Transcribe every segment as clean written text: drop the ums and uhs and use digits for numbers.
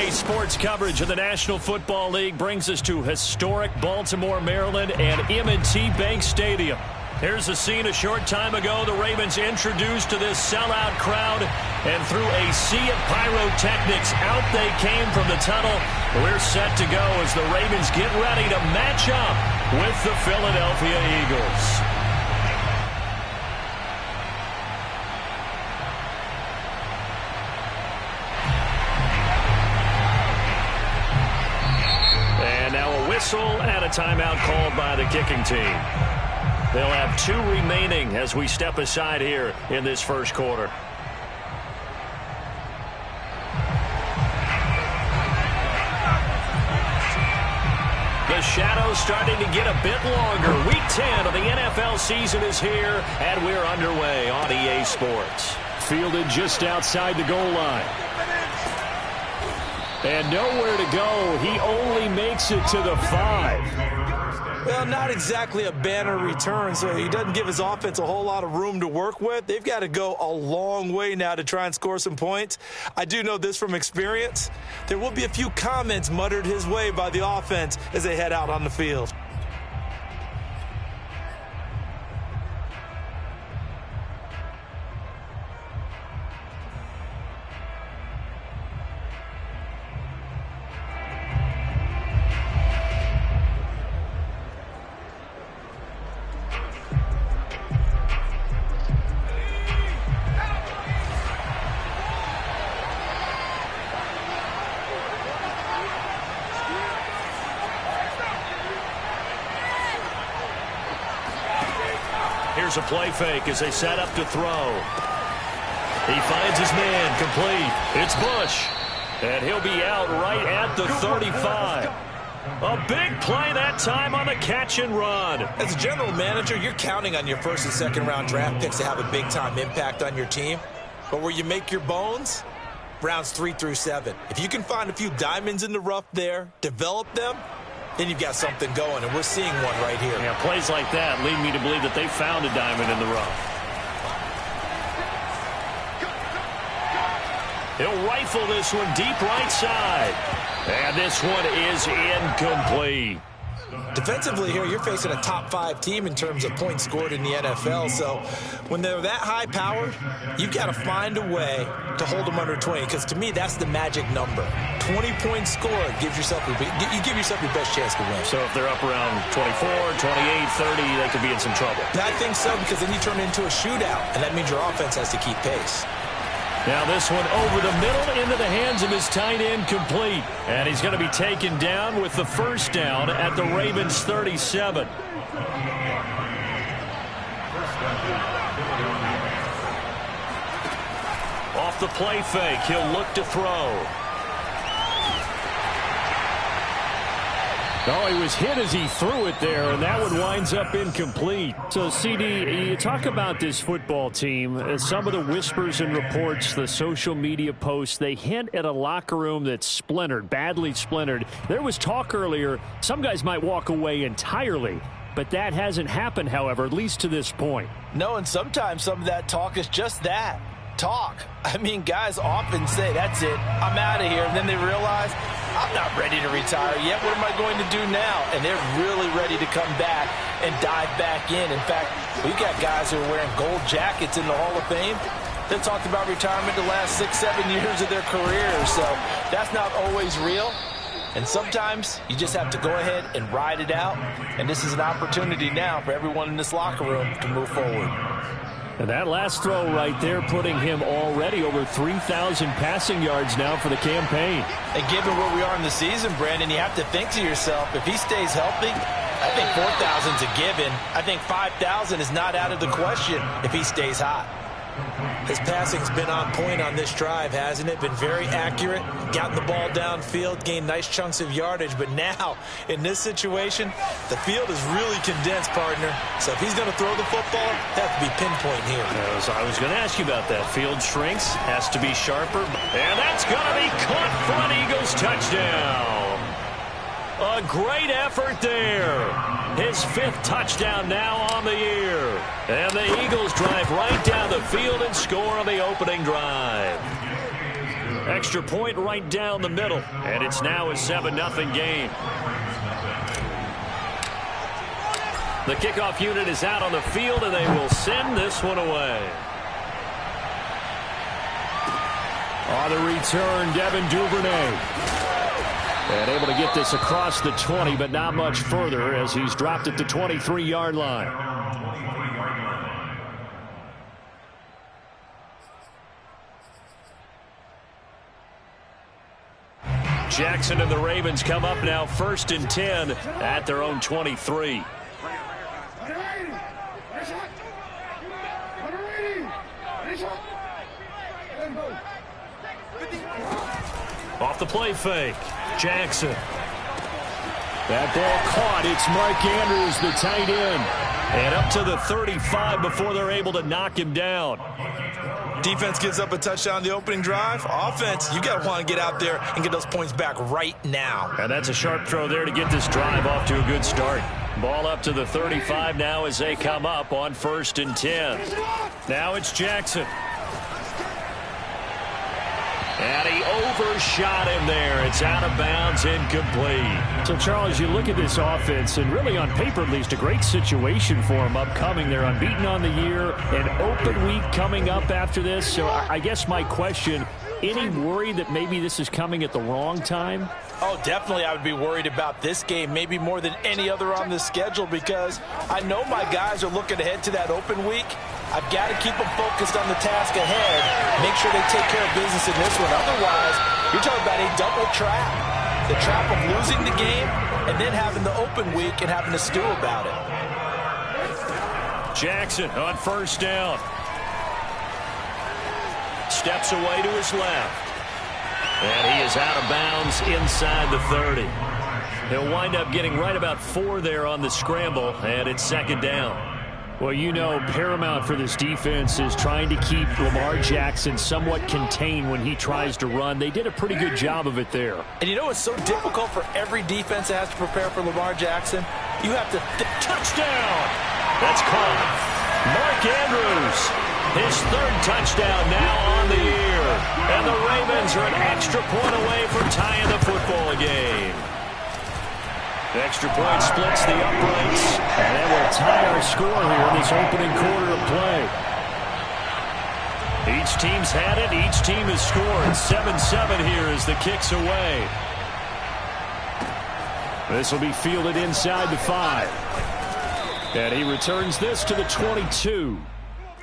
EA Sports coverage of the National Football League brings us to historic Baltimore, Maryland, and M&T Bank Stadium. Here's the scene a short time ago. The Ravens introduced to this sellout crowd, and through a sea of pyrotechnics, out they came from the tunnel. We're set to go as the Ravens get ready to match up with the Philadelphia Eagles. And a timeout called by the kicking team. They'll have 2 remaining as we step aside here in this first quarter. The shadow's starting to get a bit longer. Week 10 of the NFL season is here, and we're underway on EA Sports. Fielded just outside the goal line. And nowhere to go. He only makes it to the 5. Well, not exactly a banner return, so he doesn't give his offense a whole lot of room to work with. They've got to go a long way now to try and score some points. I do know this from experience. There will be a few comments muttered his way by the offense as they head out on the field. Here's a play fake as they set up to throw. He finds his man, complete. It's Bush. And he'll be out right at the 35. A big play that time on the catch and run. As a general manager, you're counting on your first and second round draft picks to have a big-time impact on your team. But where you make your bones, rounds 3 through 7. If you can find a few diamonds in the rough there, develop them, then you've got something going, and we're seeing one right here. Yeah, plays like that lead me to believe that they found a diamond in the rough. He'll rifle this one deep right side. And this one is incomplete. Defensively here, you're facing a top 5 team in terms of points scored in the NFL. So when they're that high powered, you've got to find a way to hold them under 20. Because to me, that's the magic number. 20 points scored gives yourself you give yourself your best chance to win. So if they're up around 24, 28, 30, they could be in some trouble. I think so, because then you turn it into a shootout, and that means your offense has to keep pace. Now this one over the middle into the hands of his tight end, complete. And he's going to be taken down with the first down at the Ravens 37. Off the play fake, he'll look to throw. Oh, he was hit as he threw it there, and that one winds up incomplete. So, CD, you talk about this football team. Some of the whispers and reports, the social media posts, they hint at a locker room that's splintered, badly splintered. There was talk earlier, some guys might walk away entirely. But that hasn't happened, however, at least to this point. No, and sometimes some of that talk is just that. Talk. I mean, guys often say, that's it, I'm out of here. And then they realize, I'm not ready to retire yet. What am I going to do now? And they're really ready to come back and dive back in. In fact, we've got guys who are wearing gold jackets in the Hall of Fame that talked about retirement the last 6-7 years of their careers. So that's not always real. And sometimes you just have to go ahead and ride it out. And this is an opportunity now for everyone in this locker room to move forward. And that last throw right there putting him already over 3,000 passing yards now for the campaign. And given where we are in the season, Brandon, you have to think to yourself, if he stays healthy, I think 4,000 is a given. I think 5,000 is not out of the question if he stays hot. His passing's been on point on this drive, hasn't it? Been very accurate, gotten the ball downfield, gained nice chunks of yardage. But now, in this situation, the field is really condensed, partner. So if he's going to throw the football, it has to be pinpoint here. I was going to ask you about that. Field shrinks, has to be sharper. And that's going to be caught for an Eagles touchdown. A great effort there. His 5th touchdown now on the year. And the Eagles drive right down the field and score on the opening drive. Extra point right down the middle, and it's now a 7-0 game. The kickoff unit is out on the field, and they will send this one away. On the return, Devin Duvernay. And able to get this across the 20, but not much further as he's dropped at the 23-yard line. Jackson and the Ravens come up now 1st and 10 at their own 23. Off the play fake, Jackson. That ball caught. It's Mark Andrews, the tight end. And up to the 35 before they're able to knock him down. Defense gives up a touchdown the opening drive. Offense, you got to want to get out there and get those points back right now. And that's a sharp throw there to get this drive off to a good start. Ball up to the 35 now as they come up on 1st and 10. Now it's Jackson. And he overshot him there. It's out of bounds, incomplete. So, Charles, you look at this offense, and really on paper at least, a great situation for them upcoming. They're unbeaten on the year, an open week coming up after this. So I guess my question, any worry that maybe this is coming at the wrong time? Oh, definitely I would be worried about this game, maybe more than any other on the schedule, because I know my guys are looking ahead to that open week. I've got to keep them focused on the task ahead, make sure they take care of business in this one. Otherwise, you're talking about a double trap. The trap of losing the game and then having the open week and having to stew about it. Jackson on 1st down. Steps away to his left. And he is out of bounds inside the 30. He'll wind up getting right about 4 there on the scramble, and it's 2nd down. Well, you know, paramount for this defense is trying to keep Lamar Jackson somewhat contained when he tries to run. They did a pretty good job of it there. And you know it's so difficult for every defense that has to prepare for Lamar Jackson? You have to... Touchdown! That's caught. Mark Andrews, his 3rd touchdown now on the year. And the Ravens are an extra point away from tying the football game. The extra point splits the uprights, and that will tie our score here in this opening quarter of play. Each team's had it. Each team has scored. 7-7 here as the kick's away. This will be fielded inside the 5. And he returns this to the 22.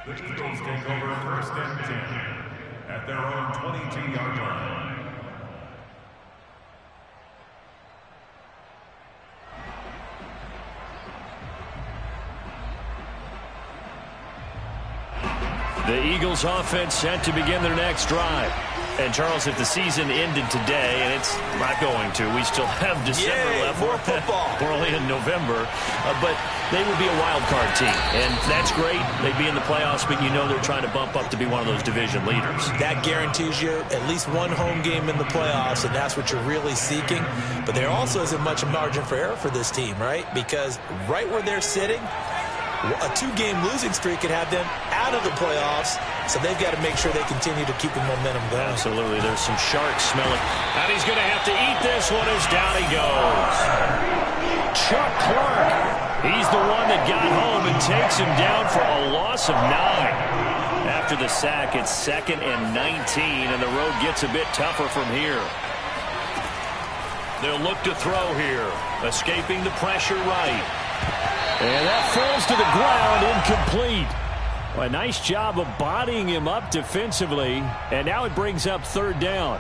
The Eagles take over 1st and 10 at their own 22-yard line. The Eagles offense set to begin their next drive. And, Charles, if the season ended today, and it's not going to, we still have December left. More football. We're only in November. But they would be a wild card team. And that's great. They'd be in the playoffs, but you know they're trying to bump up to be one of those division leaders. That guarantees you at least one home game in the playoffs, and that's what you're really seeking. But there also isn't much margin for error for this team, right? Because right where they're sitting, a 2-game losing streak could have them out of the playoffs, so they've got to make sure they continue to keep the momentum going. Absolutely. There's some sharks smelling. And he's going to have to eat this one as down he goes. Chuck Clark. He's the one that got home and takes him down for a loss of 9. After the sack, it's 2nd and 19, and the road gets a bit tougher from here. They'll look to throw here. Escaping the pressure right. And that falls to the ground, incomplete. Well, a nice job of bodying him up defensively, and now it brings up 3rd down.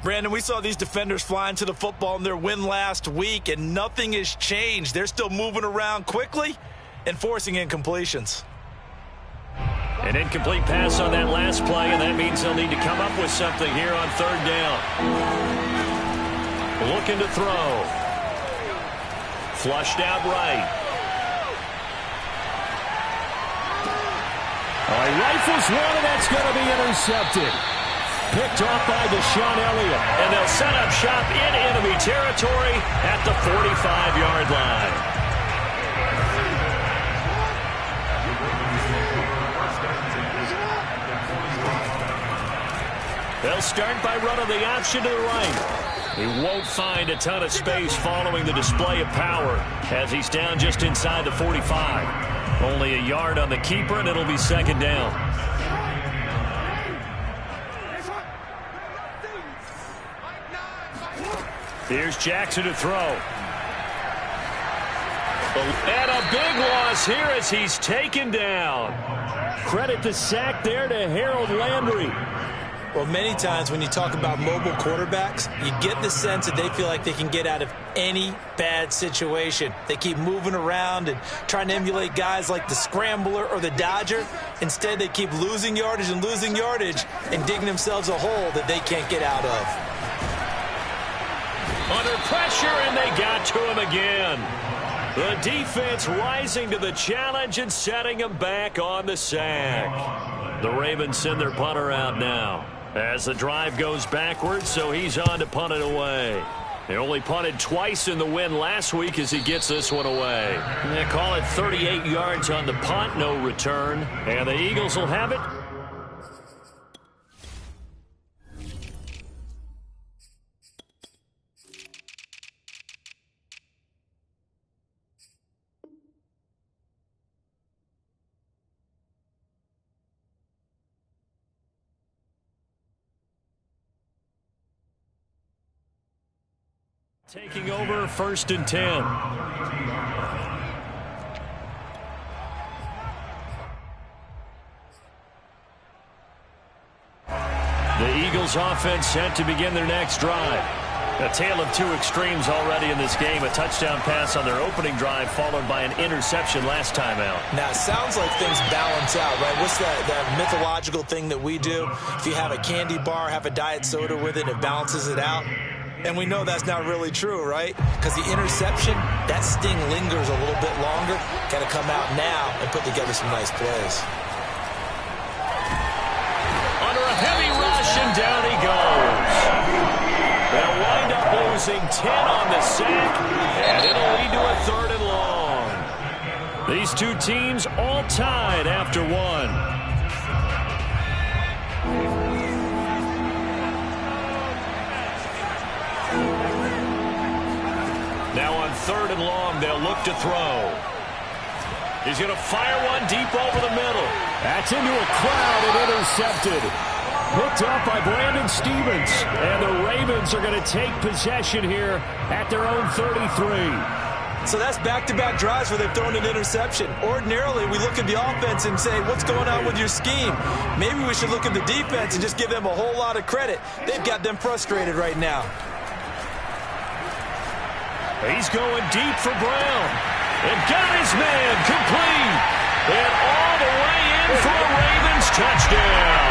Brandon, we saw these defenders flying to the football in their win last week, and nothing has changed. They're still moving around quickly and forcing incompletions. An incomplete pass on that last play, and that means they'll need to come up with something here on 3rd down. Looking to throw. Flushed out right. Rifles one, and that's going to be intercepted. Picked off by Deshaun Elliott. And they'll set up shop in enemy territory at the 45-yard line. They'll start by running the option to the right. He won't find a ton of space following the display of power as he's down just inside the 45. Only a yard on the keeper, and it'll be second down. Here's Jackson to throw. And a big loss here as he's taken down. Credit the sack there to Harold Landry. Well, many times when you talk about mobile quarterbacks, you get the sense that they feel like they can get out of any bad situation. They keep moving around and trying to emulate guys like the Scrambler or the Dodger. Instead, they keep losing yardage and digging themselves a hole that they can't get out of. Under pressure, and they got to him again. The defense rising to the challenge and setting him back on the sack. The Ravens send their punter out now as the drive goes backwards, so he's on to punt it away. They only punted twice in the win last week as he gets this one away. They call it 38 yards on the punt, no return, and the Eagles will have it. Taking over 1st and 10. The Eagles offense set to begin their next drive. A tale of two extremes already in this game. A touchdown pass on their opening drive followed by an interception last time out. Now, it sounds like things balance out, right? What's that mythological thing that we do? If you have a candy bar, have a diet soda with it, it balances it out. And we know that's not really true, right? Because the interception, that sting lingers a little bit longer. Got to come out now and put together some nice plays. Under a heavy rush, and down he goes. They'll wind up losing 10 on the sack, and it'll lead to a 3rd and long. These two teams all tied after one. Now on 3rd and long, they'll look to throw. He's going to fire one deep over the middle. That's into a crowd and intercepted. Picked up by Brandon Stevens. And the Ravens are going to take possession here at their own 33. So that's back-to-back drives where they've thrown an interception. Ordinarily, we look at the offense and say, what's going on with your scheme? Maybe we should look at the defense and just give them a whole lot of credit. They've got them frustrated right now. He's going deep for Brown. And got his man complete. And all the way in for a Ravens touchdown.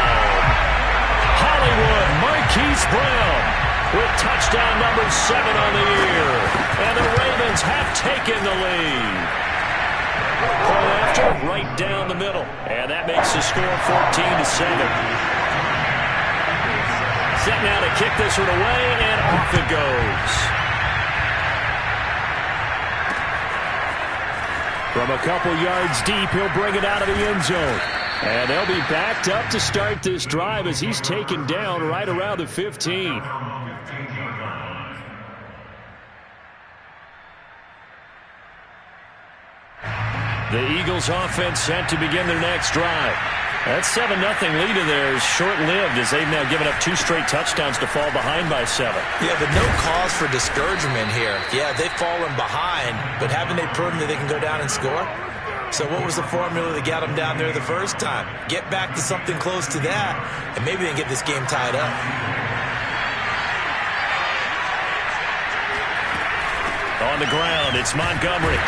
Hollywood Marquise Brown with touchdown number 7 on the year. And the Ravens have taken the lead. Point after, right down the middle. And that makes the score 14-7. Set now to kick this one away, and off it goes. From a couple yards deep, he'll bring it out of the end zone. And they'll be backed up to start this drive as he's taken down right around the 15. The Eagles offense set to begin their next drive. That 7-0 lead of theirs short-lived as they've now given up 2 straight touchdowns to fall behind by 7. Yeah, but no cause for discouragement here. Yeah, they've fallen behind, but haven't they proven that they can go down and score? So what was the formula that got them down there the first time? Get back to something close to that, and maybe they can get this game tied up. On the ground, it's Montgomery.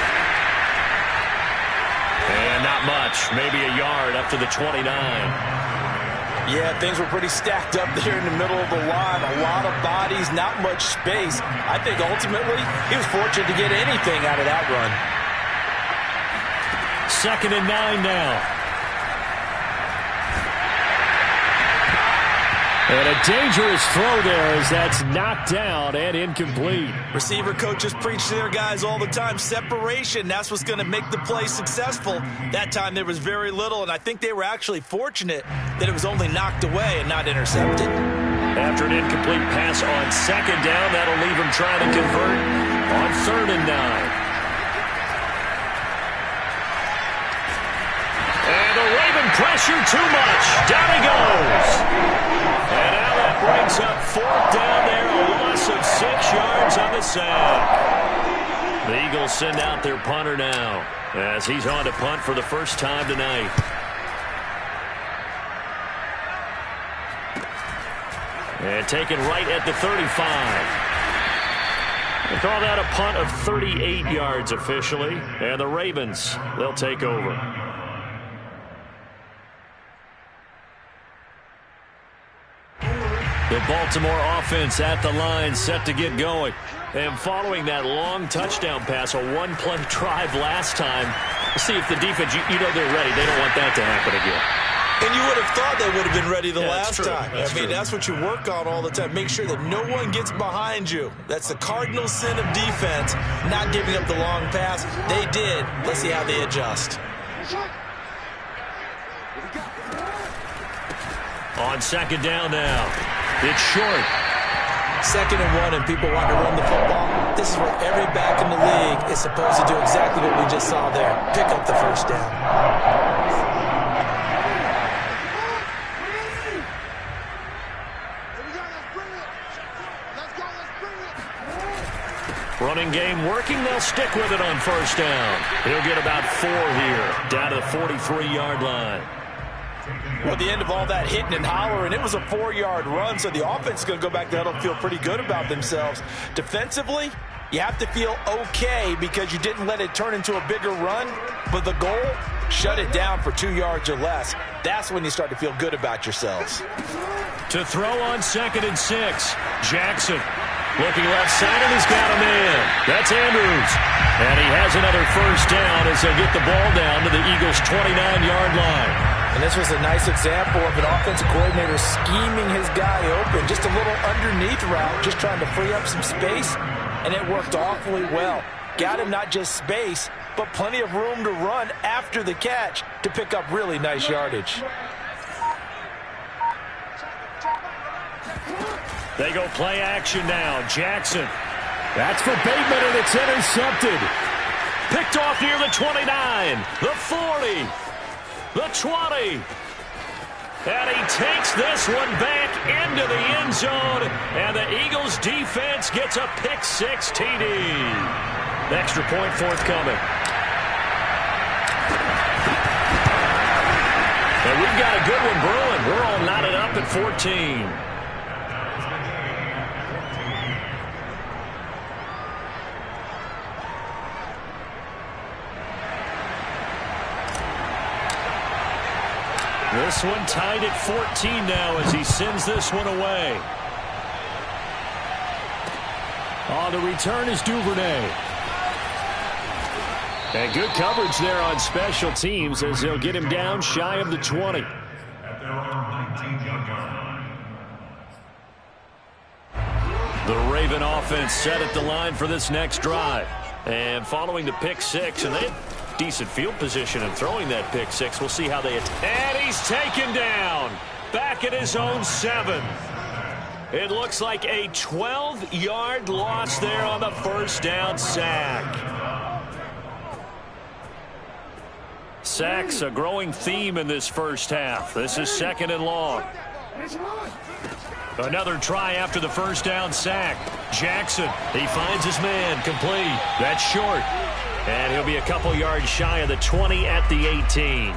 And not much, maybe a yard up to the 29. Yeah, things were pretty stacked up there in the middle of the line. A lot of bodies, not much space. I think ultimately he was fortunate to get anything out of that run. 2nd and 9 now. And a dangerous throw there as that's knocked down and incomplete. Receiver coaches preach to their guys all the time. Separation, that's what's going to make the play successful. That time there was very little, and I think they were actually fortunate that it was only knocked away and not intercepted. After an incomplete pass on second down, that'll leave him trying to convert on 3rd and 9. And the Raven pressure too much. Down he goes. And now that brings up 4th down there, a loss of 6 yards on the sack. The Eagles send out their punter now as he's on to punt for the first time tonight. And taken right at the 35. They call that a punt of 38 yards officially. And the Ravens, they'll take over. The Baltimore offense at the line, set to get going. And following that long touchdown pass, a one-play drive last time, see if the defense, you know they're ready. They don't want that to happen again. And you would have thought they would have been ready the last time. I mean, that's what you work on all the time. Make sure that no one gets behind you. That's the cardinal sin of defense, not giving up the long pass. They did. Let's see how they adjust. On 2nd down now. It's short. 2nd and 1, and people want to run the football. This is where every back in the league is supposed to do exactly what we just saw there. Pick up the first down. Running game working. They'll stick with it on 1st down. He'll get about 4 here, down to the 43-yard line. Well, at the end of all that hitting and hollering, it was a 4-yard run, so the offense is going to go back to huddle and feel pretty good about themselves. Defensively, you have to feel okay because you didn't let it turn into a bigger run, but the goal, shut it down for 2 yards or less. That's when you start to feel good about yourselves. To throw on 2nd and 6, Jackson. Looking left side, and he's got a man. That's Andrews. And he has another 1st down as they get the ball down to the Eagles' 29-yard line. And this was a nice example of an offensive coordinator scheming his guy open. Just a little underneath route, just trying to free up some space, and it worked awfully well. Got him not just space, but plenty of room to run after the catch to pick up really nice yardage. They go play action now. Jackson. That's for Bateman, and it's intercepted. Picked off near the 29, the 40, the 20. And he takes this one back into the end zone, and the Eagles defense gets a pick-6 TD. Extra point forthcoming. And we've got a good one brewing. We're all knotted up at 14. This one tied at 14 now as he sends this one away. On the return is Duvernay. And good coverage there on special teams as they'll get him down shy of the 20. At their own 19-yard line. The Raven offense set at the line for this next drive. And following the pick-6, and they have decent field position and throwing that pick-6. We'll see how they attack. And he's taken down back at his own 7. It looks like a 12-yard loss there on the 1st down sack. Sacks a growing theme in this first half. This is 2nd and long. Another try after the 1st down sack. Jackson, he finds his man, complete. That's short. And he'll be a couple yards shy of the 20 at the 18.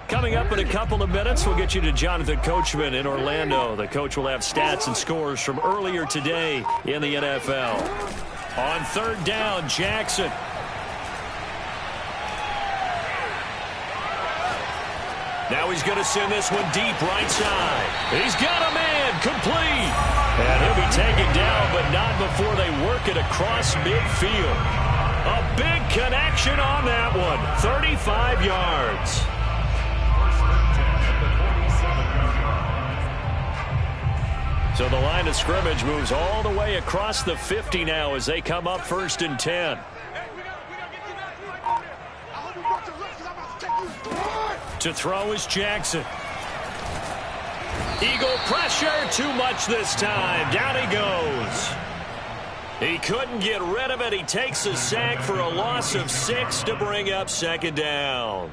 Coming up in a couple of minutes, we'll get you to Jonathan Coachman in Orlando. The coach will have stats and scores from earlier today in the NFL. On 3rd down, Jackson. Now he's going to send this one deep right side. He's got a man, complete. And he'll be taken down, but not before they work it across midfield. A big connection on that one. 35 yards. So the line of scrimmage moves all the way across the 50 now as they come up 1st and 10. To throw is Jackson. Eagle pressure, too much this time. Down he goes. He couldn't get rid of it. He takes a sack for a loss of 6 to bring up 2nd down.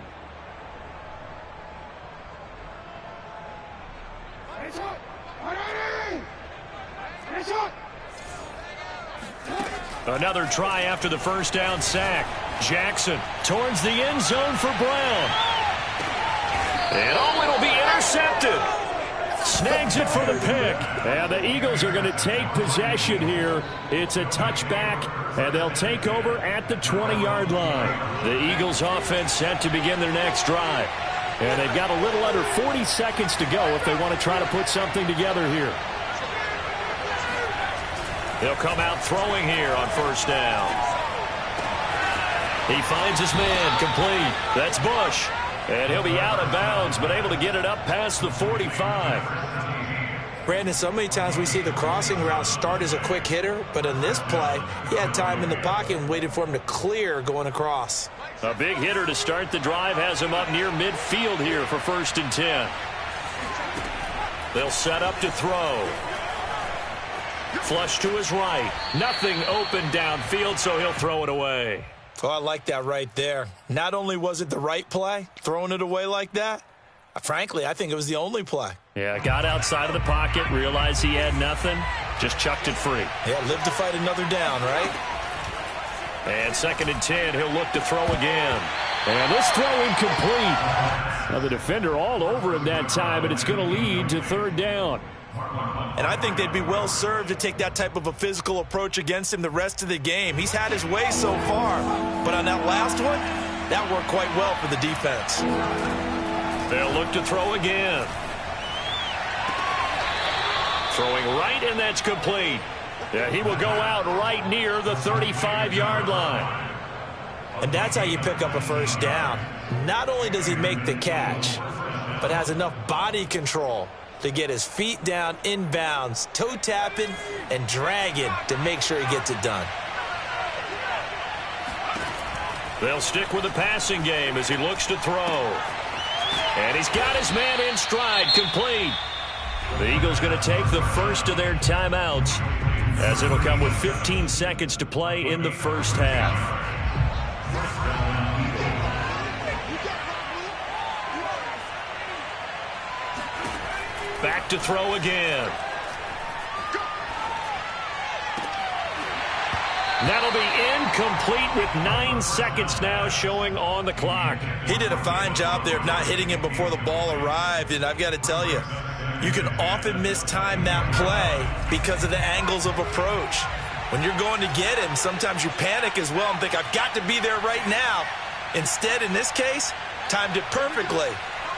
Another try after the 1st down sack. Jackson towards the end zone for Brown. And it'll be intercepted. Snags it for the pick. And the Eagles are going to take possession here. It's a touchback, and they'll take over at the 20-yard line. The Eagles offense set to begin their next drive. And they've got a little under 40 seconds to go if they want to try to put something together here. They'll come out throwing here on 1st down. He finds his man complete. That's Bush. And he'll be out of bounds, but able to get it up past the 45. Brandon, so many times we see the crossing route start as a quick hitter, but in this play, he had time in the pocket and waited for him to clear going across. A big hitter to start the drive has him up near midfield here for 1st and 10. They'll set up to throw. Flush to his right. Nothing open downfield, so he'll throw it away. Oh, I like that right there. Not only was it the right play, throwing it away like that, frankly, I think it was the only play. Yeah, got outside of the pocket, realized he had nothing, just chucked it free. Yeah, live to fight another down, right? And 2nd and 10, he'll look to throw again. And this throw incomplete. Now the defender all over him that time, and it's going to lead to 3rd down. And I think they'd be well served to take that type of a physical approach against him the rest of the game. He's had his way so far, but on that last one, that worked quite well for the defense. They'll look to throw again. Throwing right, and that's complete. Yeah, he will go out right near the 35-yard line. And that's how you pick up a 1st down. Not only does he make the catch, but has enough body control to get his feet down inbounds, toe tapping and dragging to make sure he gets it done. They'll stick with the passing game as he looks to throw. And he's got his man in stride, complete. The Eagles going to take the first of their timeouts as it'll come with 15 seconds to play in the 1st half. Back to throw again. That'll be incomplete with 9 seconds now showing on the clock. He did a fine job there of not hitting him before the ball arrived, and I've got to tell you, you can often mistime that play because of the angles of approach. When you're going to get him, sometimes you panic as well and think, I've got to be there right now. Instead, in this case, timed it perfectly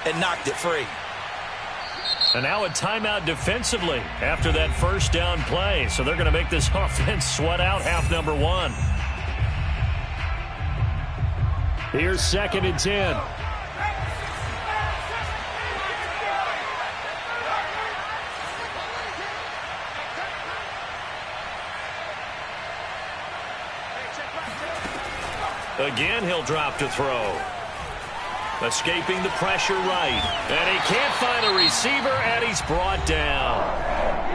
and knocked it free. And now a timeout defensively after that 1st down play. So they're going to make this offense sweat out half number 1. Here's 2nd and 10. Again, he'll drop to throw. Escaping the pressure right. And he can't find a receiver, and he's brought down.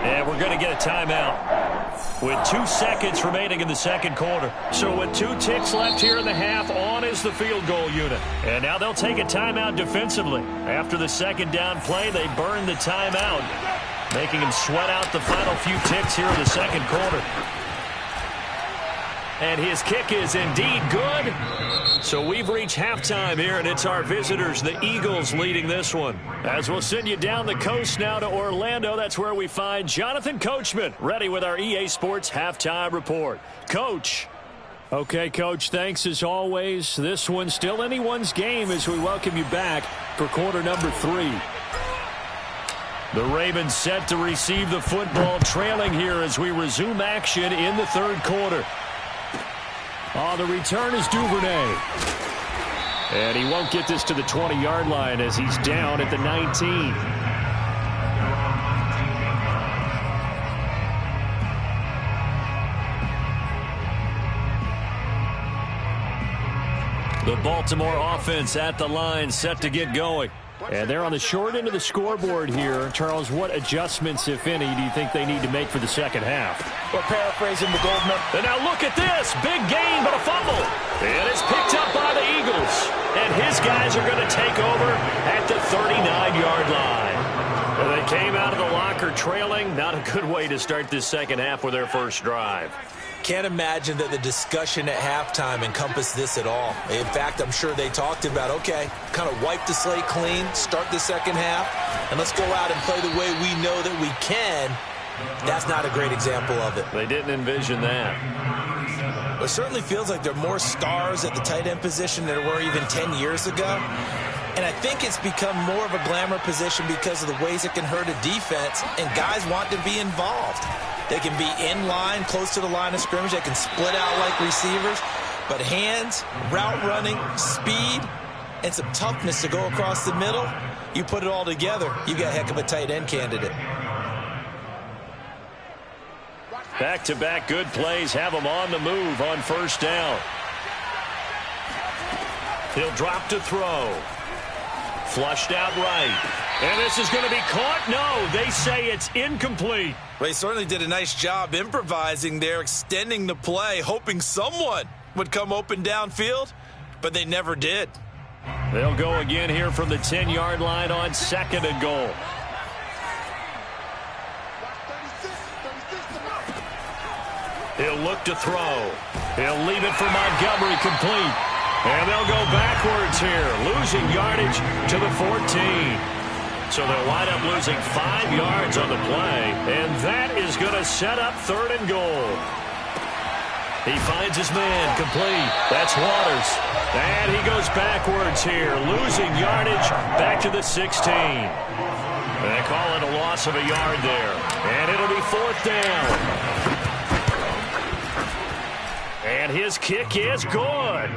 And we're going to get a timeout with 2 seconds remaining in the 2nd quarter. So with 2 ticks left here in the half, on is the field goal unit. And now they'll take a timeout defensively. After the 2nd down play, they burn the timeout, making him sweat out the final few ticks here in the 2nd quarter. And his kick is indeed good. So we've reached halftime here, and it's our visitors, the Eagles, leading this one. As we'll send you down the coast now to Orlando, that's where we find Jonathan Coachman, ready with our EA Sports Halftime Report. Coach. Okay, Coach, thanks as always. This one's still anyone's game as we welcome you back for quarter number 3. The Ravens set to receive the football, trailing here as we resume action in the 3rd quarter. On the return is Duvernay. And he won't get this to the 20-yard line as he's down at the 19. The Baltimore offense at the line, set to get going. And they're on the short end of the scoreboard here. Charles, what adjustments, if any, do you think they need to make for the second half? Well, paraphrasing the Goldman. And now look at this. Big gain, but a fumble. And it's picked up by the Eagles. And his guys are going to take over at the 39-yard line. And they came out of the locker trailing. Not a good way to start this second half with their first drive. Can't imagine that the discussion at halftime encompassed this at all. In fact, I'm sure they talked about, okay, kind of wipe the slate clean, start the second half, and let's go out and play the way we know that we can. That's not a great example of it. They didn't envision that. It certainly feels like there are more stars at the tight end position than there were even 10 years ago. And I think it's become more of a glamour position because of the ways it can hurt a defense, and guys want to be involved. They can be in line, close to the line of scrimmage. They can split out like receivers. But hands, route running, speed, and some toughness to go across the middle, you put it all together, you got a heck of a tight end candidate. Back-to-back good plays have him on the move on first down. He'll drop to throw. Flushed out right. And this is going to be caught. No, they say it's incomplete. Well, he certainly did a nice job improvising there, extending the play, hoping someone would come open downfield, but they never did. They'll go again here from the 10-yard line on second and goal. He'll look to throw. He'll leave it for Montgomery complete. And they'll go backwards here, losing yardage to the 14. So they'll wind up losing 5 yards on the play, and that is going to set up third and goal. He finds his man complete. That's Waters. And he goes backwards here, losing yardage back to the 16. They call it a loss of a yard there, and it'll be fourth down. And his kick is good.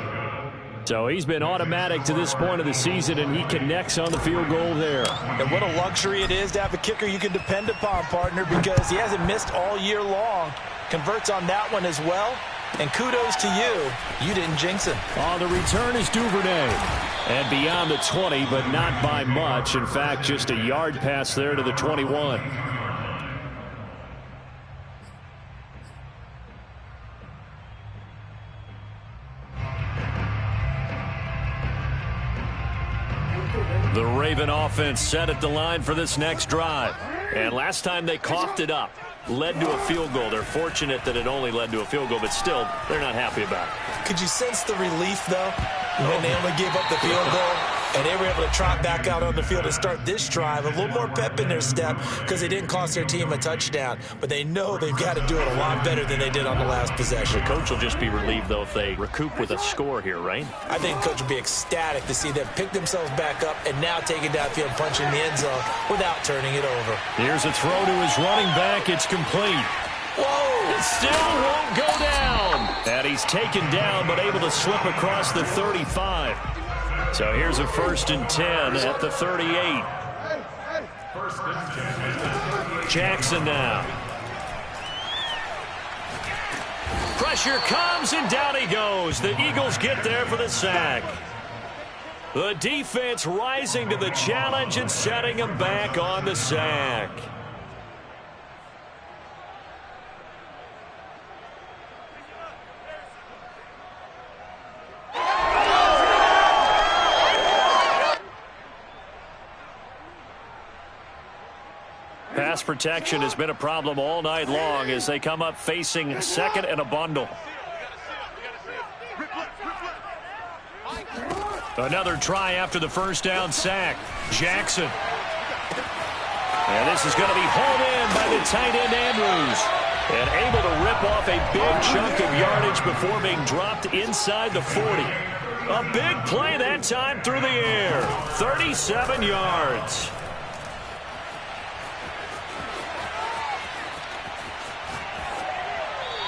So he's been automatic to this point of the season, and he connects on the field goal there. And what a luxury it is to have a kicker you can depend upon, partner, because he hasn't missed all year long. Converts on that one as well. And kudos to you. You didn't jinx him. On the return is Duvernay. And beyond the 20, but not by much. In fact, just a yard pass there to the 21. The Raven offense set at the line for this next drive. And last time they coughed it up, led to a field goal. They're fortunate that it only led to a field goal, but still, they're not happy about it. Could you sense the relief, though, when they only gave up the field goal? And they were able to trot back out on the field and start this drive. A little more pep in their step because they didn't cost their team a touchdown. But they know they've got to do it a lot better than they did on the last possession. The coach will just be relieved, though, if they recoup with a score here, right? I think the coach will be ecstatic to see them pick themselves back up and now take it downfield and punch in the end zone without turning it over. Here's a throw to his running back. It's complete. Whoa! It still won't go down. And he's taken down, but able to slip across the 35. So here's a 1st and 10 at the 38. Jackson now. Pressure comes, and down he goes. The Eagles get there for the sack. The defense rising to the challenge and setting him back on the sack. Pass protection has been a problem all night long as they come up facing second and a bundle. Another try after the first down sack. Jackson. And this is going to be hauled in by the tight end Andrews. And able to rip off a big chunk of yardage before being dropped inside the 40. A big play that time through the air. 37 yards.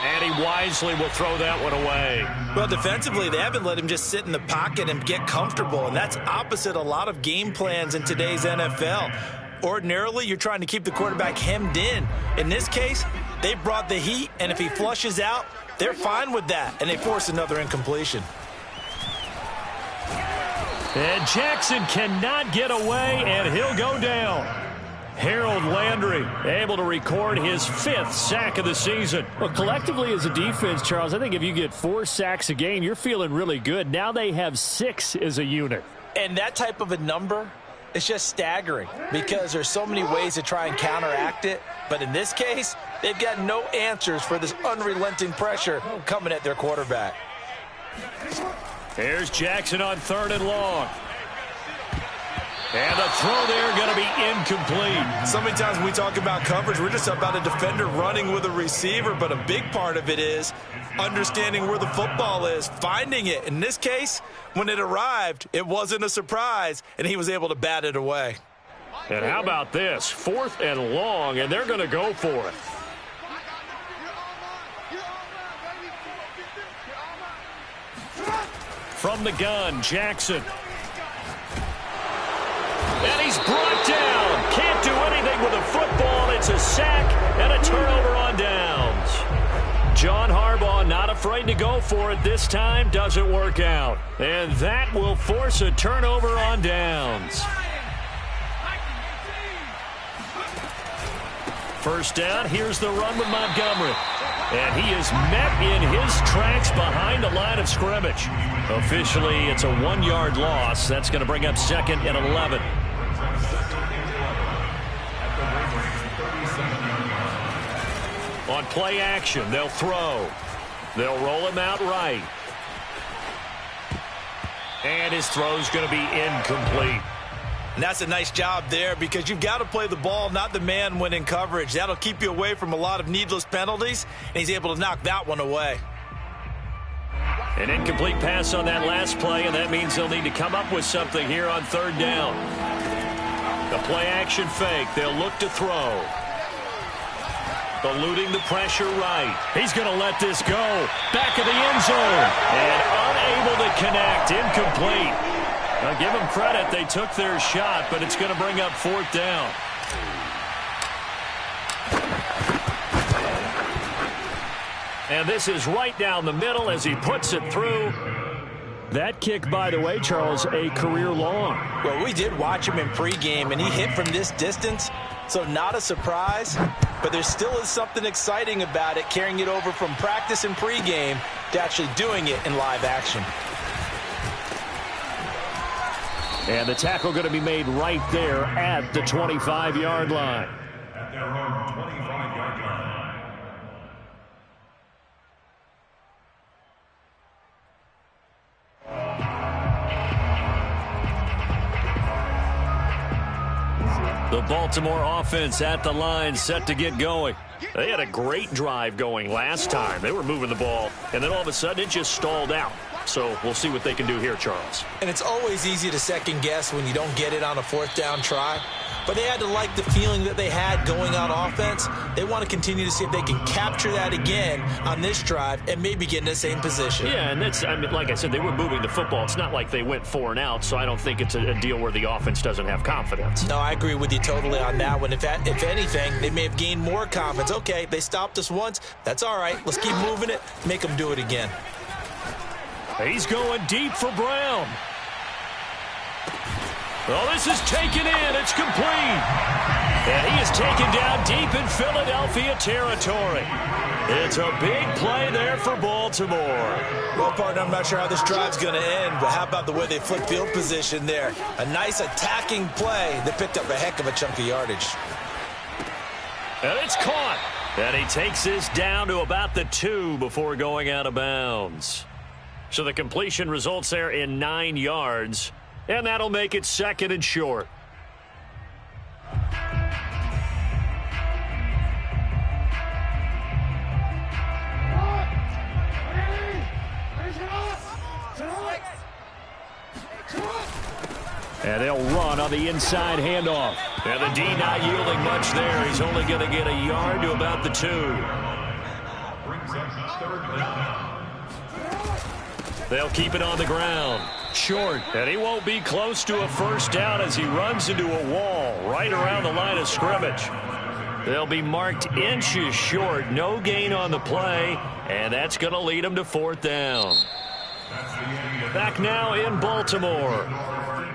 And he wisely will throw that one away. Well, defensively, they haven't let him just sit in the pocket and get comfortable, and that's opposite a lot of game plans in today's NFL. Ordinarily, you're trying to keep the quarterback hemmed in. In this case, they brought the heat, and if he flushes out, they're fine with that, and they force another incompletion. And Jackson cannot get away, and he'll go down. Harold Landry able to record his 5th sack of the season. Well, collectively as a defense, Charles, I think if you get 4 sacks a game, you're feeling really good. Now they have 6 as a unit. And that type of a number is just staggering because there's so many ways to try and counteract it. But in this case, they've got no answers for this unrelenting pressure coming at their quarterback. Here's Jackson on 3rd and long. And the throw there going to be incomplete. So many times when we talk about coverage, we're just about a defender running with a receiver, but a big part of it is understanding where the football is, finding it. In this case, when it arrived, it wasn't a surprise, and he was able to bat it away. And how about this? 4th and long, and they're going to go for it. From the gun, Jackson. And he's brought down. Can't do anything with a football. It's a sack and a turnover on downs. John Harbaugh not afraid to go for it this time. Doesn't work out. And that will force a turnover on downs. First down. Here's the run with Montgomery. And he is met in his tracks behind the line of scrimmage. Officially, it's a 1-yard loss. That's going to bring up 2nd and 11. On play action, they'll throw. They'll roll him out right. And his throw's going to be incomplete. And that's a nice job there because you've got to play the ball, not the man when in coverage. That'll keep you away from a lot of needless penalties, and he's able to knock that one away. An incomplete pass on that last play, and that means they'll need to come up with something here on 3rd down. The play-action fake. They'll look to throw. Eluding the pressure right. He's going to let this go. Back of the end zone. And unable to connect. Incomplete. Now give them credit. They took their shot, but it's going to bring up 4th down. And this is right down the middle as he puts it through. That kick, by the way, Charles, a career long. Well, we did watch him in pregame, and he hit from this distance, so not a surprise. But there still is something exciting about it, carrying it over from practice and pregame to actually doing it in live action. And the tackle going to be made right there at the 25-yard line. At their own 25-yard line. The Baltimore offense at the line, set to get going. They had a great drive going last time. They were moving the ball, and then all of a sudden it just stalled out. So we'll see what they can do here, Charles. And it's always easy to second guess when you don't get it on a 4th down try. But they had to like the feeling that they had going on offense. They want to continue to see if they can capture that again on this drive and maybe get in the same position. Yeah, and that's, I mean, like I said, they were moving the football. It's not like they went 4 and out, so I don't think it's a deal where the offense doesn't have confidence. No, I agree with you totally on that one. If anything, they may have gained more confidence. Okay, they stopped us once. That's all right. Let's keep moving it. Make them do it again. He's going deep for Brown. Well, this is taken in. It's complete. And he is taken down deep in Philadelphia territory. It's a big play there for Baltimore. Well, partner, I'm not sure how this drive's going to end, but how about the way they flip field position there? A nice attacking play that picked up a heck of a chunk of yardage. And it's caught. And he takes this down to about the 2 before going out of bounds. So the completion results there in 9 yards. And that'll make it 2nd and short. And they'll run on the inside handoff. And the D not yielding much there. He's only going to get a yard to about the 2. Brings up They'll keep it on the ground. Short. And he won't be close to a first down as he runs into a wall right around the line of scrimmage. They'll be marked inches short. No gain on the play. And that's going to lead them to fourth down. Back now in Baltimore.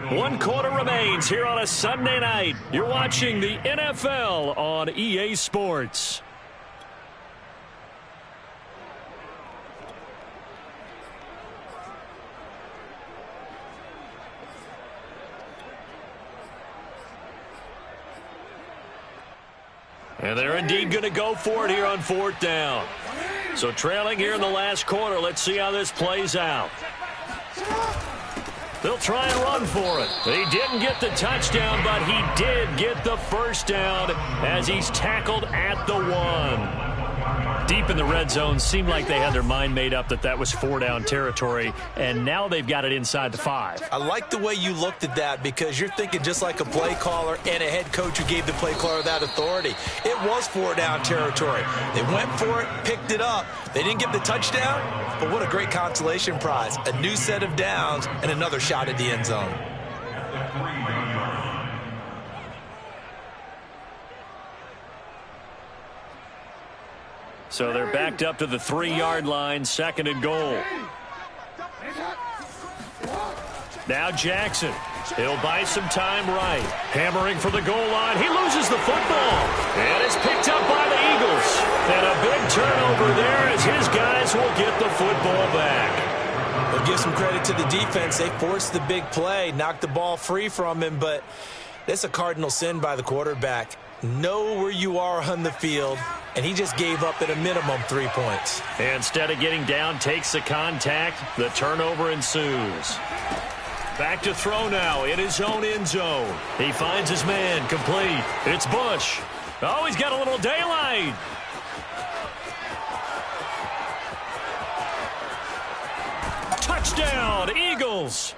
1 quarter remains here on a Sunday night. You're watching the NFL on EA Sports. And they're indeed going to go for it here on fourth down. So trailing here in the last quarter. Let's see how this plays out. They'll try and run for it. He didn't get the touchdown, but he did get the first down as he's tackled at the 1. Deep in the red zone, seemed like they had their mind made up that was 4-down territory, and now they've got it inside the 5. I like the way you looked at that because you're thinking just like a play caller and a head coach who gave the play caller that authority. It was 4-down territory. They went for it, picked it up. They didn't get the touchdown, but what a great consolation prize. A new set of downs and another shot at the end zone. So they're backed up to the 3-yard line, 2nd and goal. Now Jackson. He'll buy some time right. Hammering for the goal line. He loses the football. And it's picked up by the Eagles. And a big turnover there as his guys will get the football back. We'll give some credit to the defense. They forced the big play, knocked the ball free from him, but that's a cardinal sin by the quarterback. Know where you are on the field, and he just gave up at a minimum 3 points. Instead of getting down, takes the contact. The turnover ensues. Back to throw now in his own end zone. He finds his man, complete. It's Bush. Oh, he's got a little daylight. Touchdown, Eagles.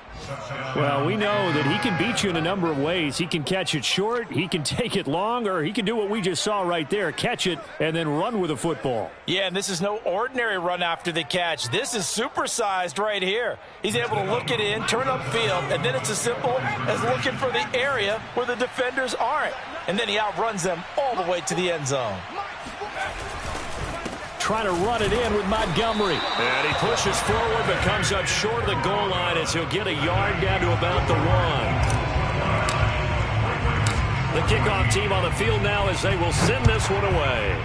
Well, we know that he can beat you in a number of ways. He can catch it short, he can take it long, or he can do what we just saw right there, catch it and then run with the football. Yeah, and this is no ordinary run after the catch. This is supersized right here. He's able to look it in, turn upfield, and then it's as simple as looking for the area where the defenders aren't. And then he outruns them all the way to the end zone. Trying to run it in with Montgomery. And he pushes forward but comes up short of the goal line as he'll get a yard down to about the 1. The kickoff team on the field now as they will send this one away.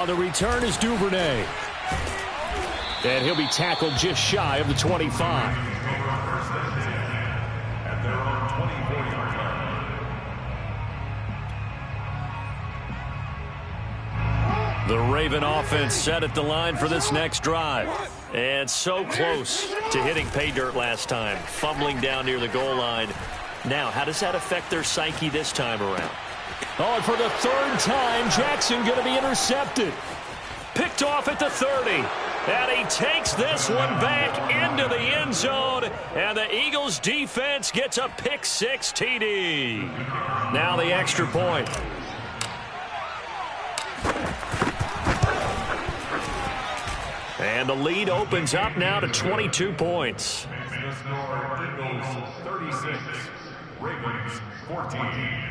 The return is Duvernay. And he'll be tackled just shy of the 25. The Raven offense set at the line for this next drive. And so close to hitting pay dirt last time, fumbling down near the goal line. Now, how does that affect their psyche this time around? Oh, and for the 3rd time, Jackson going to be intercepted. Picked off at the 30. And he takes this one back into the end zone. And the Eagles defense gets a pick-6 TD. Now the extra point. And the lead opens up now to 22 points. Eagles 36, Ravens 14.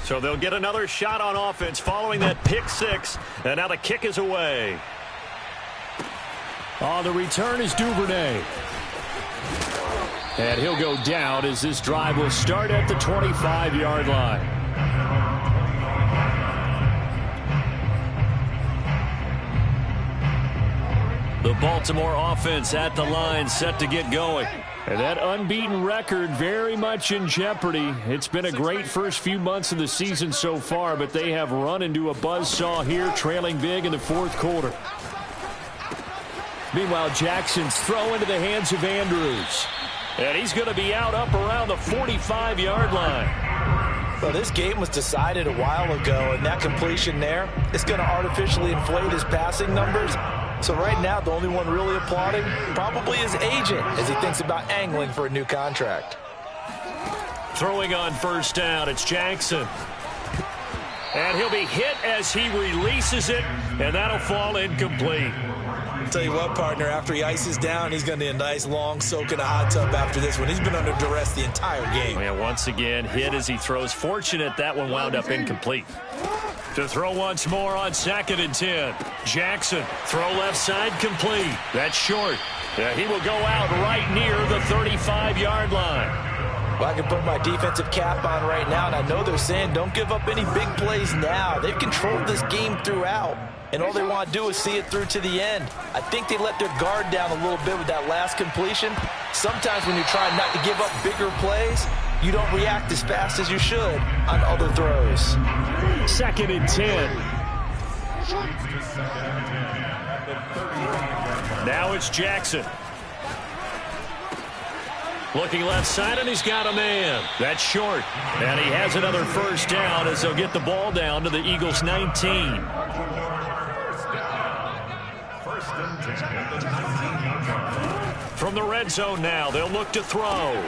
So they'll get another shot on offense following that pick-6. And now the kick is away. The return is Duvernay. And he'll go down as this drive will start at the 25-yard line. The Baltimore offense at the line, set to get going. And that unbeaten record very much in jeopardy. It's been a great first few months of the season so far, but they have run into a buzzsaw here, trailing big in the 4th quarter. Meanwhile, Jackson's throw into the hands of Andrews. And he's going to be out up around the 45-yard line. Well, this game was decided a while ago, and that completion there is going to artificially inflate his passing numbers. So right now, the only one really applauding probably his agent as he thinks about angling for a new contract. Throwing on first down, it's Jackson. And he'll be hit as he releases it, and that'll fall incomplete. Tell you what, partner, after he ices down, he's going to need a nice long soak in a hot tub after this one. He's been under duress the entire game. And once again, hit as he throws. Fortunate that one wound up incomplete. To throw once more on 2nd and 10. Jackson, throw left side, complete. That's short. He will go out right near the 35-yard line. Well, I can put my defensive cap on right now, and I know they're saying don't give up any big plays now. They've controlled this game throughout, and all they want to do is see it through to the end. I think they let their guard down a little bit with that last completion. Sometimes when you're trying not to give up bigger plays, you don't react as fast as you should on other throws. 2nd and 10. Now it's Jackson. Looking left side, and he's got a man. That's short. And he has another first down as they'll get the ball down to the Eagles' 19. From the red zone now, they'll look to throw.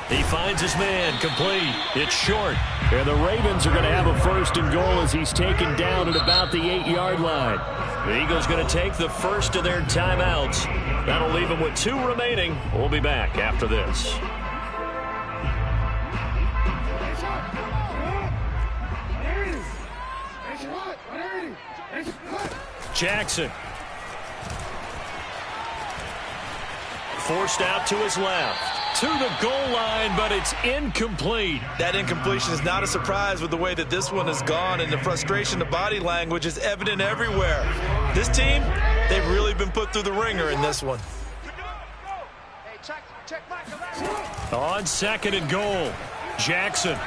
He finds his man, complete. It's short. And the Ravens are going to have a 1st and goal as he's taken down at about the 8-yard line. The Eagles going to take the first of their timeouts. That'll leave them with 2 remaining. We'll be back after this. Jackson. Forced out to his left. To the goal line, but it's incomplete. That incompletion is not a surprise with the way that this one has gone, and the frustration, the body language is evident everywhere. This team, they've really been put through the ringer in this one. On 2nd and goal, Jackson.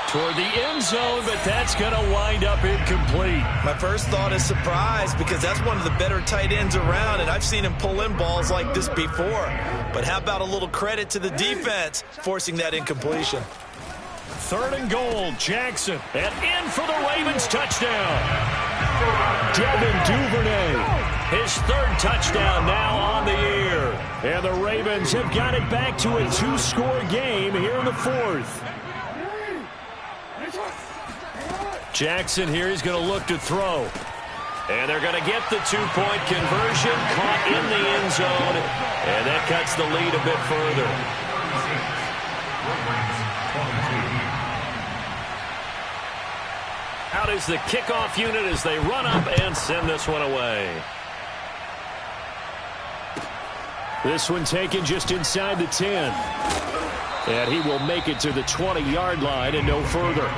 Toward the end zone, but that's going to wind up incomplete. My first thought is surprise because that's one of the better tight ends around, and I've seen him pull in balls like this before. But how about a little credit to the defense forcing that incompletion? 3rd and goal, Jackson. And in for the Ravens touchdown. Devin Duvernay. His 3rd touchdown now on the year. And the Ravens have got it back to a 2-score game here in the 4th. Jackson here, he's going to look to throw. And they're going to get the 2-point conversion, caught in the end zone, and that cuts the lead a bit further. Out is the kickoff unit as they run up and send this one away. This one taken just inside the 10. And he will make it to the 20-yard line and no further.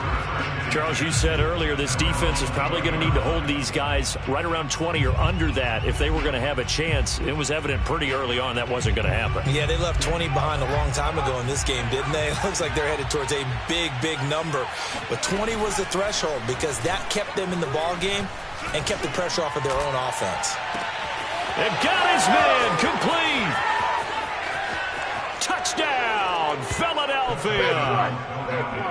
Charles, you said earlier this defense is probably going to need to hold these guys right around 20 or under that if they were going to have a chance. It was evident pretty early on that wasn't going to happen. Yeah, they left 20 behind a long time ago in this game, didn't they? It looks like they're headed towards a big, big number. But 20 was the threshold because that kept them in the ball game and kept the pressure off of their own offense. And got his man complete. Touchdown, Philadelphia.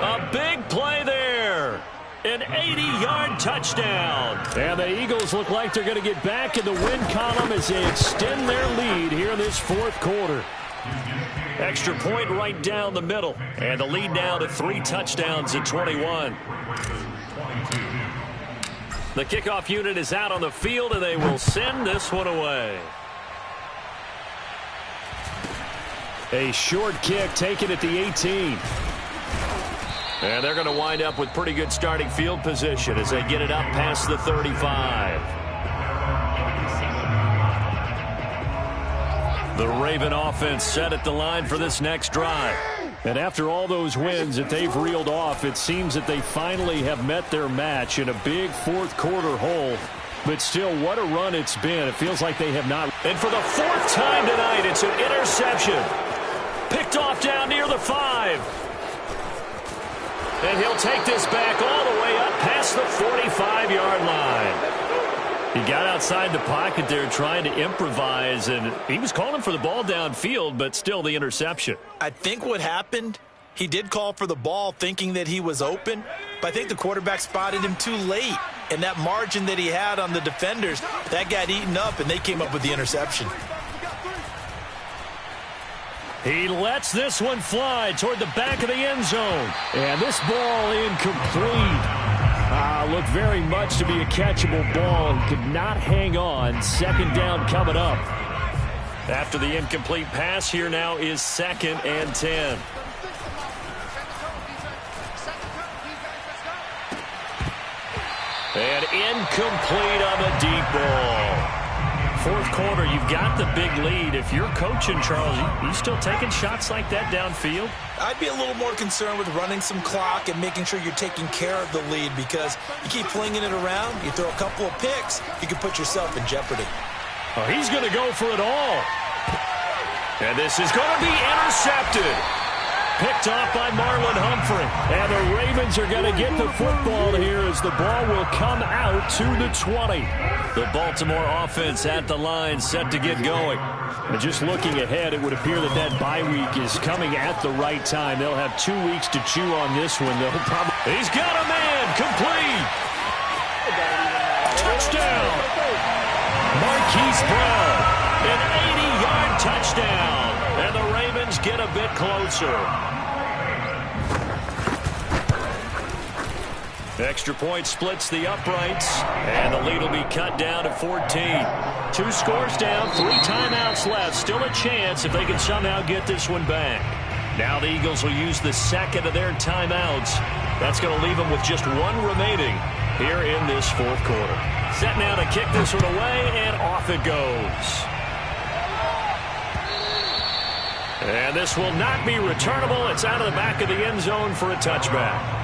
A big play there. An 80-yard touchdown. And the Eagles look like they're going to get back in the win column as they extend their lead here in this 4th quarter. Extra point right down the middle. And the lead now to 3 touchdowns at 21. The kickoff unit is out on the field, and they will send this one away. A short kick taken at the 18. And they're going to wind up with pretty good starting field position as they get it up past the 35. The Raven offense set at the line for this next drive. And after all those wins that they've reeled off, it seems that they finally have met their match in a big 4th quarter hole. But still, what a run it's been. It feels like they have not. And for the 4th time tonight, it's an interception. Picked off down near the 5. And he'll take this back all the way up past the 45-yard line. He got outside the pocket there trying to improvise, and he was calling for the ball downfield, but still the interception. I think what happened, he did call for the ball thinking that he was open, but I think the quarterback spotted him too late. And that margin that he had on the defenders, that got eaten up, and they came up with the interception. He lets this one fly toward the back of the end zone. And this ball incomplete. Looked very much to be a catchable ball and could not hang on. Second down coming up. After the incomplete pass, here now is 2nd and 10. And incomplete on the deep ball. Fourth quarter, you've got the big lead. If you're coaching, Charles, you still taking shots like that downfield? I'd be a little more concerned with running some clock and making sure you're taking care of the lead, because you keep flinging it around, you throw a couple of picks, you can put yourself in jeopardy. Oh, he's going to go for it all. And this is going to be intercepted. Picked off by Marlon Humphrey. And the Ravens are going to get the football here as the ball will come out to the 20. The Baltimore offense at the line, set to get going. And just looking ahead, it would appear that that bye week is coming at the right time. They'll have 2 weeks to chew on this one. They'll probably... He's got a man, complete. Touchdown. Marquise Brown, an 80-yard touchdown. And the Ravens get a bit closer. Extra point splits the uprights, and the lead will be cut down to 14. 2 scores down, 3 timeouts left. Still a chance if they can somehow get this one back. Now the Eagles will use the second of their timeouts. That's going to leave them with just 1 remaining here in this fourth quarter. Set now to kick this one away, and off it goes. And this will not be returnable. It's out of the back of the end zone for a touchback.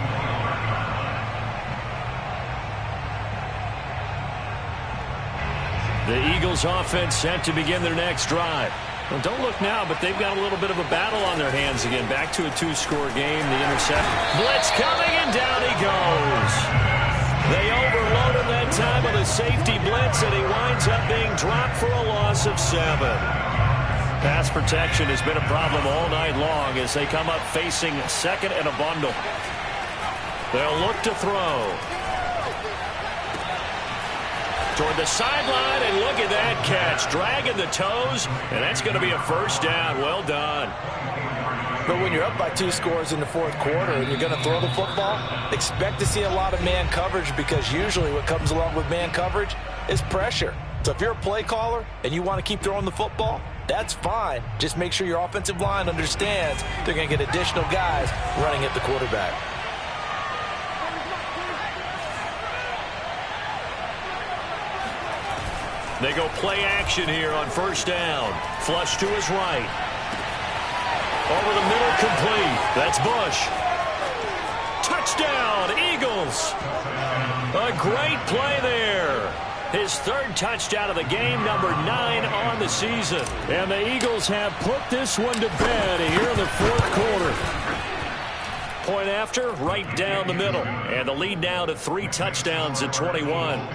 The Eagles offense set to begin their next drive. Well, don't look now, but they've got a little bit of a battle on their hands again. Back to a 2-score game. The interception. Blitz coming, and down he goes. They overload him that time with a safety blitz, and he winds up being dropped for a loss of 7. Pass protection has been a problem all night long as they come up facing second and a bundle. They'll look to throw. Toward the sideline, and look at that catch. Dragging the toes, and that's going to be a first down. Well done. But when you're up by 2 scores in the fourth quarter and you're going to throw the football, expect to see a lot of man coverage, because usually what comes along with man coverage is pressure. So if you're a play caller and you want to keep throwing the football, that's fine. Just make sure your offensive line understands they're going to get additional guys running at the quarterback. They go play action here on first down. Flush to his right. Over the middle, complete. That's Bush. Touchdown, Eagles. A great play there. His 3rd touchdown of the game, number 9 on the season. And the Eagles have put this one to bed here in the fourth quarter. Point after, right down the middle. And the lead now to 3 touchdowns at 21.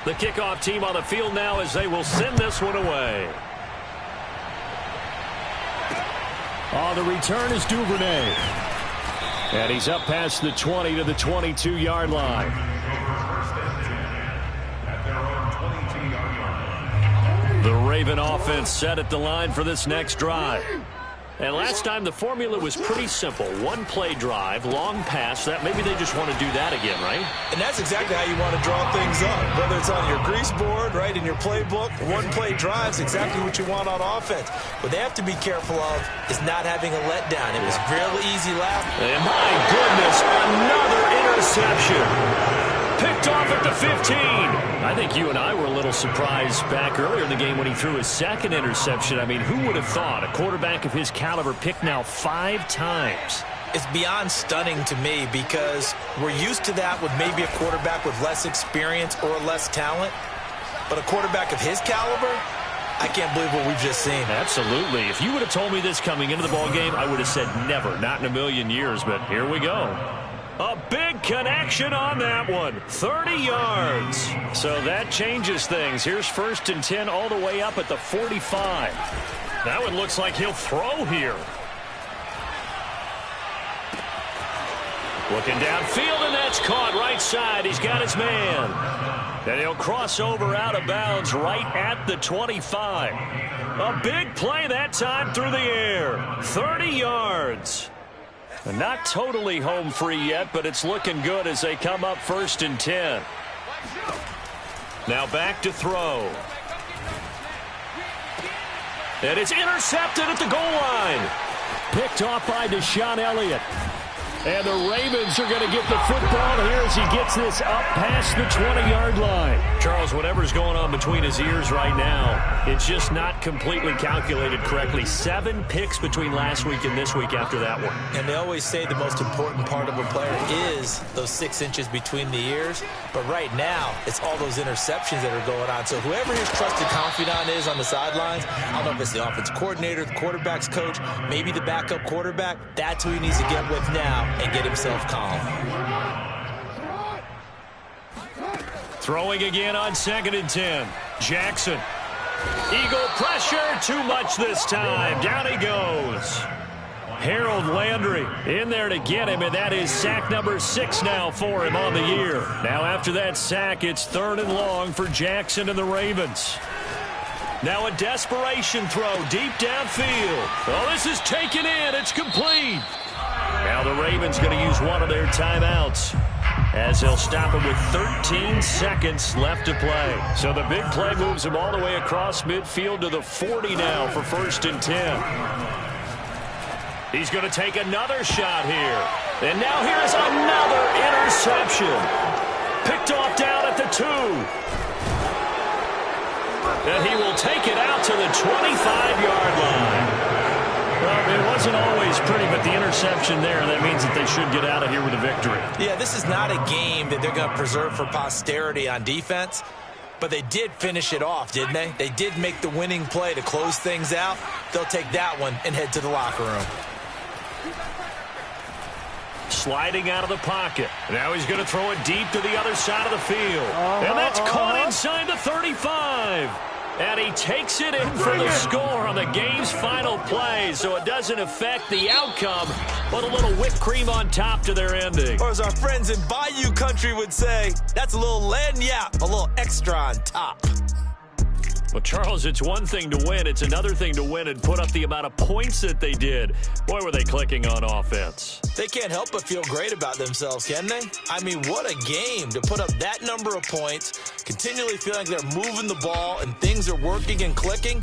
The kickoff team on the field now as they will send this one away. On the return is Duvernay. And he's up past the 20 to the 22-yard line. The Raven offense set at the line for this next drive. And last time the formula was pretty simple. 1-play drive, long pass. That maybe they just want to do that again, right? And that's exactly how you want to draw things up. Whether it's on your grease board, right, in your playbook, 1-play drive is exactly what you want on offense. What they have to be careful of is not having a letdown. It was real easy last. And my goodness, another interception. Picked off at the 15. I think you and I were a little surprised back earlier in the game when he threw his 2nd interception. I mean, who would have thought a quarterback of his caliber picked now 5 times? It's beyond stunning to me, because we're used to that with maybe a quarterback with less experience or less talent. But a quarterback of his caliber, I can't believe what we've just seen. Absolutely. If you would have told me this coming into the ball game, I would have said never, not in a million years. But here we go. A big connection on that one. 30 yards. So that changes things. Here's 1st and 10 all the way up at the 45. That one looks like he'll throw here. Looking downfield, and that's caught right side. He's got his man. And he'll cross over out of bounds right at the 25. A big play that time through the air. 30 yards. Not totally home free yet, but it's looking good as they come up 1st and 10. Now back to throw. And it's intercepted at the goal line. Picked off by Deshaun Elliott. And the Ravens are going to get the football here as he gets this up past the 20-yard line. Charles, whatever's going on between his ears right now, it's just not completely calculated correctly. 7 picks between last week and this week after that one. And they always say the most important part of a player is those 6 inches between the ears. But right now, it's all those interceptions that are going on. So whoever his trusted confidant is on the sidelines, I don't know if it's the offensive coordinator, the quarterback's coach, maybe the backup quarterback, that's who he needs to get with now and get himself calm. Throwing again on 2nd and 10. Jackson. Eagle pressure, too much this time. Down he goes. Harold Landry in there to get him, and that is sack number 6 now for him on the year. Now after that sack, it's 3rd and long for Jackson and the Ravens. Now a desperation throw deep downfield. Oh, this is taken in. It's complete. Now the Ravens going to use one of their timeouts as they'll stop it with 13 seconds left to play. So the big play moves him all the way across midfield to the 40 now for 1st and 10. He's going to take another shot here. And now here's another interception. Picked off down at the 2. And he will take it out to the 25-yard line. Well, it wasn't always pretty, but the interception there, that means that they should get out of here with a victory. Yeah, this is not a game that they're going to preserve for posterity on defense, but they did finish it off, didn't they? They did make the winning play to close things out. They'll take that one and head to the locker room. Sliding out of the pocket. Now he's going to throw it deep to the other side of the field. And that's caught inside the 35. And he takes it in for the score on the game's final play, so it doesn't affect the outcome, but a little whipped cream on top to their ending. Or as our friends in Bayou Country would say, that's a little lagniappe, a little extra on top. Well, Charles, it's one thing to win. It's another thing to win and put up the amount of points that they did. Boy, were they clicking on offense. They can't help but feel great about themselves, can they? I mean, what a game to put up that number of points, continually feeling like they're moving the ball and things are working and clicking.